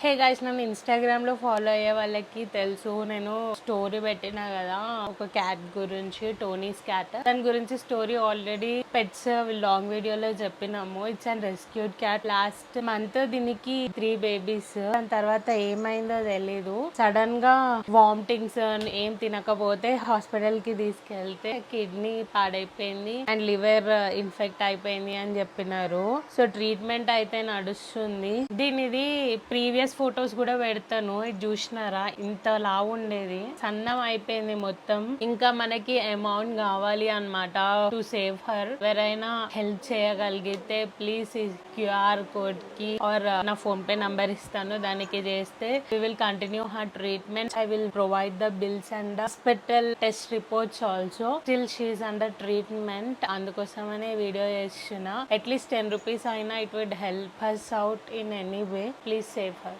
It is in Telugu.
హే గైస్, నన్ను ఇన్స్టాగ్రామ్ లో ఫాలో అయ్యే వాళ్ళకి తెలుసు. నేను స్టోరీ పెట్టినా కదా ఒక క్యాట్ గురించి, టోనీస్ క్యాట్. దాని గురించి స్టోరీ ఆల్రెడీ పెట్స్ లాంగ్ వీడియోలో చెప్పినాము. It's and rescued cat. Last month దీనికి 3 బేబీస్. దాని తర్వాత ఏమైందో తెలీదు. సడన్ గా వామిటింగ్స్ ఏం తినకపోతే హాస్పిటల్ కి తీసుకెళ్తే కిడ్నీ పాడైపోయింది అండ్ లివర్ ఇన్ఫెక్ట్ అయిపోయింది అని చెప్పినారు. సో ట్రీట్మెంట్ అయితే నడుస్తుంది. దీనిది ప్రీవియస్ ఫొటోస్ కూడా పెడతాను, ఇది చూసినారా? ఇంత లావు ఉండేది, సన్నం అయిపోయింది మొత్తం. ఇంకా మనకి అమౌంట్ కావాలి అన్నమాట టు సేవ్ హర్. ఎవరైనా హెల్ప్ చేయగలిగితే ప్లీజ్ ఈ క్యూఆర్ కోడ్ కి ఆర్ నా ఫోన్ పే నంబర్ ఇస్తాను, దానికి చేస్తే we will continue her treatment. I will provide the bills and the hospital test reports also. Still she's under treatment. అందుకోసమనే వీడియో చేస్తున్నా. అట్లీస్ట్ 10 రూపీస్ అయినా it would help us out in any way. Please save her.